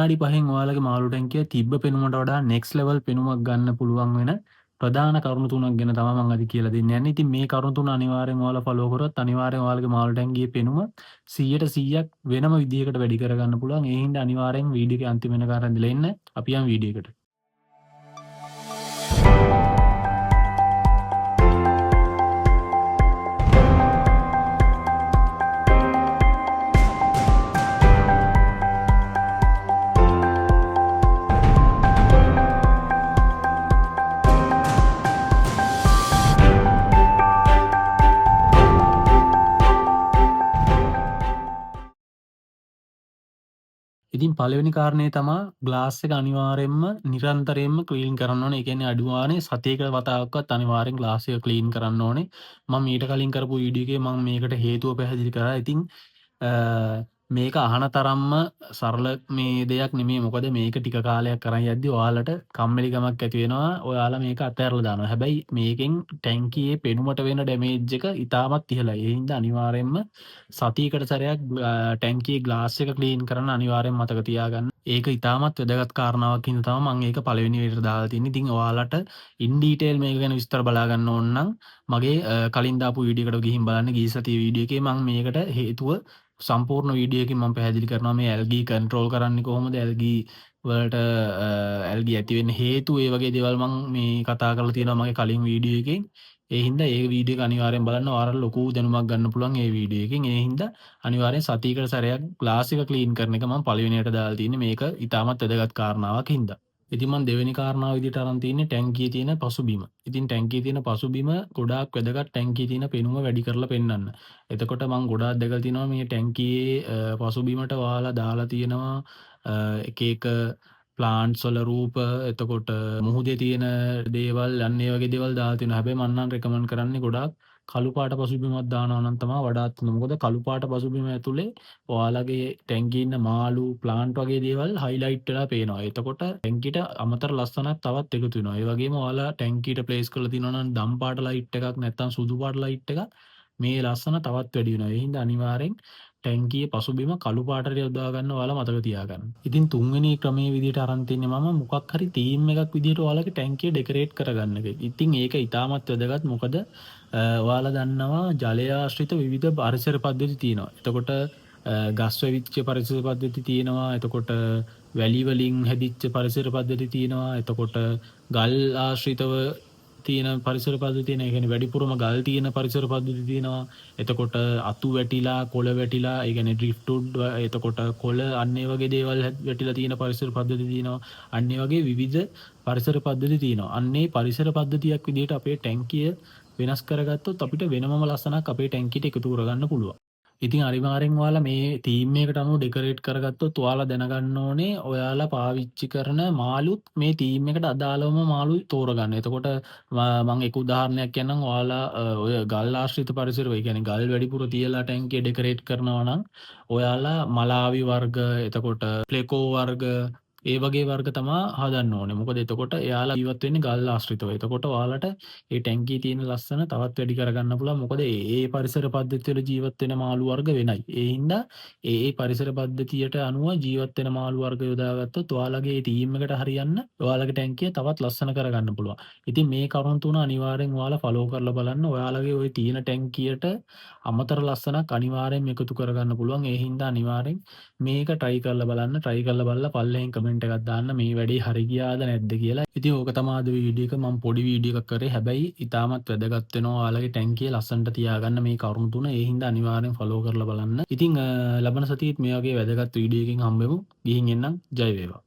විනාඩි 5න් ඔයාලගේ මාළු ටැංකිය තිබ්බ පෙනුමට වඩා නෙක්ස්ට් ලෙවල් පෙනුමක් ගන්න පුළුවන් වෙන ප්‍රධාන කරුණු තුනක් ගැන තමයි මම අද කියලා දෙන්න යන්නේ. ඉතින් මේ කරුණු තුන අනිවාර්යෙන් ඔයාලා ෆලෝ කරොත් අනිවාර්යෙන් ඔයාලගේ මාළු ටැංකියේ පෙනුම 100% වෙනම විදිහකට වැඩි කරගන්න පුළුවන්. ඒ හින්දා අනිවාර්යෙන් වීඩියෝ එක අන්තිම වෙනකන් ඉඳලා ඉන්න. අපි යමු වීඩියෝ එකට. ඉතින් පළවෙනි කාරණේ තමා ග්ලාස් එක අනිවාර්යෙන්ම නිරන්තරයෙන්ම ක්ලීන් කරන්න ඕනේ. ඒ කියන්නේ අඩු ගානේ සතියකට වතාවක්වත් අනිවාර්යෙන් ග්ලාස් එක ක්ලීන් කරන්න ඕනේ. මම ඊට කලින් කරපු වීඩියෝ එකේ මම මේකට හේතුව පැහැදිලි කරා. ඉතින් මේක අහන තරම්ම සරල මේ දෙයක් නෙමෙයි. මොකද මේක ටික කාලයක් කරන් යද්දි ඔයාලට කම්මැලිකමක් ඇති වෙනවා. ඔයාලා මේක අතහැරලා දානවා. හැබැයි මේකෙන් ටැංකියේ පෙනුමට වෙන ඩැමේජ් එක ඉතාමත් ඉහළයි. ඒ හින්දා අනිවාර්යෙන්ම සතියකට සැරයක් ටැංකියේ ග්ලාස් එක ක්ලීන් කරන්න අනිවාර්යෙන් මතක තියාගන්න. ඒක ඉතාමත් වැදගත් කාරණාවක් හින්දා තමයි මම ඒක පළවෙනි විදිහට දාලා තියෙන්නේ. ඉතින් ඔයාලට ඉන් ඩීටේල් මේක ගැන විස්තර බලා ගන්න ඕන නම් මගේ කලින් දාපු වීඩියෝ එකට ගිහින් බලන්න. ගිය සතියේ වීඩියෝ එකේ මම මේකට හේතුව සම්පූර්ණ වීඩියෝ එකකින් මම පැහැදිලි කරනවා මේ ඇල්ගී කන්ට්‍රෝල් කරන්නේ කොහොමද, ඇල්ගී වලට ඇල්ගී ඇති වෙන්න හේතු, ඒ වගේ දේවල් මම මේ කතා කරලා තියෙනවා මගේ කලින් වීඩියෝ එකෙන්. ඒ හින්දා ඒ වීඩියෝ එක අනිවාර්යෙන් බලන්න. ඔයාලට ලොකු දැනුමක් ගන්න පුළුවන් ඒ වීඩියෝ එකෙන්. ඒ හින්දා අනිවාර්යෙන් සතියකට සැරයක් ග්ලාස් එක ක්ලීන් කරන එක මම පළවෙනියට දාලා තියෙන්නේ. මේක ඉතාමත් වැදගත් කාරණාවක් හින්දා. ඉතින් මම දෙවෙනි කාරණාව විදිහට අරන් තියන්නේ ටැංකියේ තියෙන පසුබිම. ඉතින් ටැංකියේ තියෙන පසුබිම ගොඩාක් වැදගත් ටැංකියේ තියෙන පෙනුම වැඩි කරලා පෙන්වන්න. එතකොට මම ගොඩාක් දැකලා තිනවා මේ ටැංකියේ පසුබිමට ඔයාලා දාලා තියෙනවා එක එක ප්ලාන්ට්ස් වල රූප, එතකොට මුහුදේ තියෙන දේවල්, අන්න ඒ වගේ දේවල් දාලා තියෙනවා. හැබැයි මම නම් රෙකමන්ඩ් කරන්නේ ගොඩාක් කළු පාට පසුබිමක් දානවා නම් තමයි වඩාත් හොඳ. මොකද කළු පාට පසුබිම ඇතුලේ ඔයාලගේ ටැංකියේ ඉන්න මාළු, ප්ලාන්ට් වගේ දේවල් හයිලයිට් වෙලා පේනවා. එතකොට ටැංකියට අමතර ලස්සනක් තවත් එකතු වෙනවා. ඒ වගේම ඔයාලා ටැංකියට ප්ලේස් කරලා තියෙනවා නම් දම් පාට ලයිට් එකක් නැත්නම් සුදු පාට ලයිට් එකක් මේ ලස්සන තවත් වැඩි වෙනවා. ඒ හින්දා අනිවාර්යෙන් ටැංකියේ පසුබිම කළු පාටට යොදා ගන්න ඔයාලා මතක තියාගන්න. ඉතින් තුන්වෙනි ක්‍රමයේ විදිහට අරන් තින්නේ මම මොකක් හරි තීම් එකක් විදිහට ඔයාලගේ ටැංකිය ඩෙකොරේට් කරගන්න එක. ඉතින් ඒක ඉතාමත් වැදගත්. මොකද ඔයාලා දන්නවා ජලය ආශ්‍රිත විවිධ පරිසර පද්ධති තියෙනවා. එතකොට ගස් වැවිච්ච පරිසර පද්ධති තියෙනවා. එතකොට වැලි වලින් හැදිච්ච පරිසර පද්ධති තියෙනවා. එතකොට ගල් ආශ්‍රිතව තියෙන පරිසර පද්ධති තියෙනවා. ඒ කියන්නේ වැඩිපුරම ගල් තියෙන පරිසර පද්ධති තියෙනවා. එතකොට අතු වැටිලා, කොළ වැටිලා, ඒ කියන්නේ ඩ්‍රිෆ්ට්වුඩ්, එතකොට කොළ අන්න ඒ වගේ දේවල් වැටිලා තියෙන පරිසර පද්ධති තියෙනවා. අන්න ඒ වගේ විවිධ පරිසර පද්ධති තියෙනවා. අන්න ඒ පරිසර පද්ධතියක් විදිහට අපේ ටැංකිය වෙනස් කරගත්තොත් අපිට වෙනමම ලස්සනක් අපේ ටැංකියට එකතු කරගන්න පුළුවන්. ඉතින් අනිවාර්යෙන් ඔයාලා මේ තීම් එකකට අනුව ඩෙකොරේට් කරගත්තොත් ඔයාලා දැනගන්න ඕනේ ඔයාලා පාවිච්චි කරන මාළුත් මේ තීම් එකට අදාළවම මාළුයි තෝරගන්න. එතකොට මම එක උදාහරණයක් කියන්නම්. ඔයාලා ඔය ගල් ආශ්‍රිත පරිසර, ඒ කියන්නේ ගල් වැඩිපුර තියලා ටැංකිය ඩෙකොරේට් කරනවා නම් ඔයාලා මලාවි වර්ග, එතකොට ප්ලෙකෝ වර්ග, ඒ වගේ වර්ග තමා හදන්න ඕනේ. මොකද එතකොට එයාලා ජීවත් වෙන්නේ ගල් ආශ්‍රිතව. එතකොට ඔයාලට ඒ ටැංකියේ තියෙන ලස්සන තවත් වැඩි කරගන්න පුළුවන්. මොකද ඒ පරිසර පද්ධති වල ජීවත් වෙන මාළු වර්ග වෙනයි. ඒ හින්දා ඒ පරිසර පද්ධතියට අනුව ජීවත් වෙන මාළු වර්ග යොදාගත්තොත් ඔයාලගේ තීම් එකට හරියන්න ඔයාලගේ ටැංකිය තවත් ලස්සන කරගන්න පුළුවන්. ඉතින් මේ කරුණු තුන අනිවාර්යෙන් ඔයාලා ෆලෝ කරලා බලන්න. ඔයාලගේ ওই තියෙන ටැංකියට අමතර ලස්සනක් අනිවාර්යෙන් එකතු කරගන්න පුළුවන්. ඒ හින්දා අනිවාර්යෙන් මේක try කරලා බලන්න. try කරලා බලලා පල්ලෙහෙන් කමෙන්ට් එකක් දාන්න මේ වැඩේ හරි ගියාද නැද්ද කියලා. ඉතින් ඕක තමයි අද වීඩියෝ එක. මම පොඩි වීඩියෝ එකක් කරේ. හැබැයි ඉතාමත් වැදගත් වෙනවා ඔයාලගේ ටැංකිය ලස්සනට තියාගන්න මේ කරුණු තුන. ඒ හින්දා අනිවාර්යෙන් ෆලෝ කරලා බලන්න. ඉතින් ලබන සතියේත් මේ වගේ වැදගත් වීඩියෝ එකකින් හම්බෙමු. ගිහින් එන්නම්. ජය වේවා.